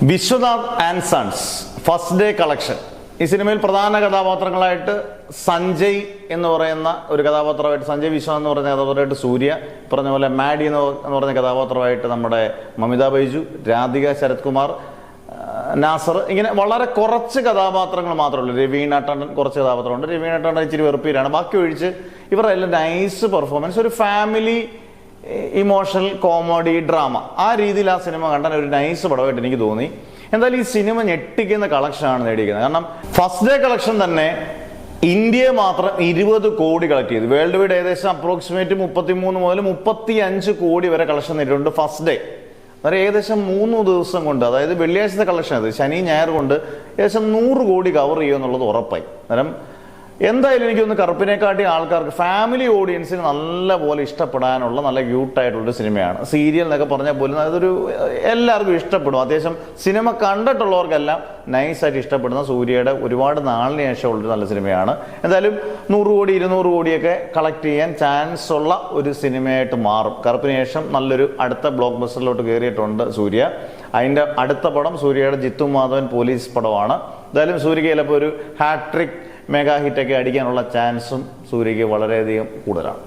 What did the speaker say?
Vishwanath and Sons first day collection. ഈ സിനിമയിൽ പ്രധാന കഥാപാത്രങ്ങളായിട്ട് സഞ്ജയ് എന്ന് പറയുന്ന ഒരു കഥാപാത്രമായിട്ട്, സഞ്ജയ് വിശ്വനാഥ് എന്ന് പറഞ്ഞ കഥാപാത്രമായിട്ട് സൂര്യ, പറഞ്ഞ പോലെ മാഡി എന്ന് പറഞ്ഞ കഥാപാത്രമായിട്ട് നമ്മുടെ മമിത ബൈജു, രാധിക ശരത് കുമാർ, നാസർ, ഇങ്ങനെ വളരെ കുറച്ച് കഥാപാത്രങ്ങൾ മാത്രമേ ഉള്ളൂ. രവീണ ടണ്ടൻ കുറച്ച് കഥാപാത്രമുണ്ട്. രവീണ ടണ്ടൻ ഇച്ചിരി വെറുപ്പീരാണ്. ബാക്കി ഒഴിച്ച് ഇവരുടെ എല്ലാം നൈസ് പെർഫോമൻസ്, ഒരു ഫാമിലി ഇമോഷണൽ കോമഡി ഡ്രാമ, ആ രീതിയിൽ ആ സിനിമ കണ്ടാൽ ഒരു നൈസ് പടമായിട്ട് എനിക്ക് തോന്നി. എന്തായാലും ഈ സിനിമ ഞെട്ടിക്കുന്ന കളക്ഷനാണ് നേടിയിരിക്കുന്നത്. കാരണം ഫസ്റ്റ് ഡേ കളക്ഷൻ തന്നെ ഇന്ത്യയെ മാത്രം 20 കോടി കളക്ട് ചെയ്തു. വേൾഡ് വൈഡ് ഏകദേശം അപ്രോക്സിമേറ്റ് 33 മുതൽ 35 കോടി വരെ കളക്ഷൻ നേടിയിട്ടുണ്ട് ഫസ്റ്റ് ഡേ. അതായത് ഏകദേശം 3 ദിവസം കൊണ്ട്, അതായത് വെള്ളിയാഴ്ചത്തെ കളക്ഷൻ, അത് ശനി ഞായർ കൊണ്ട് ഏകദേശം 100 കോടി കവർ ചെയ്യുമെന്നുള്ളത് ഉറപ്പായി. അന്നേരം എന്തായാലും എനിക്കൊന്ന് കറുപ്പിനെക്കാട്ടി ആൾക്കാർക്ക്, ഫാമിലി ഓഡിയൻസിന് നല്ല പോലെ ഇഷ്ടപ്പെടാനുള്ള നല്ല ക്യൂട്ടായിട്ടുള്ളൊരു സിനിമയാണ്. സീരിയൽ എന്നൊക്കെ പറഞ്ഞാൽ പോലും അതൊരു എല്ലാവർക്കും ഇഷ്ടപ്പെടും. അത്യാവശ്യം സിനിമ കണ്ടിട്ടുള്ളവർക്കെല്ലാം നൈസായിട്ട് ഇഷ്ടപ്പെടുന്ന സൂര്യയുടെ ഒരുപാട് നാളിന് ശേഷം ഉള്ളൊരു നല്ല സിനിമയാണ്. എന്തായാലും 100 കോടി 200 കോടിയൊക്കെ കളക്ട് ചെയ്യാൻ ചാൻസ് ഉള്ള ഒരു സിനിമയായിട്ട് മാറും. കറുപ്പിന് ശേഷം നല്ലൊരു അടുത്ത ബ്ലോക്ക് ബസ്റ്ററിലോട്ട് കയറിയിട്ടുണ്ട് സൂര്യ. അതിൻ്റെ അടുത്ത പടം സൂര്യയുടെ ജിത്തു മാധവൻ പോലീസ് പടമാണ്. എന്തായാലും സൂര്യക്ക് ചിലപ്പോൾ ഒരു ഹാട്രിക് മെഗാ ഹിറ്റൊക്കെ അടിക്കാനുള്ള ചാൻസും സൂര്യക്ക് വളരെയധികം കൂടുതലാണ്.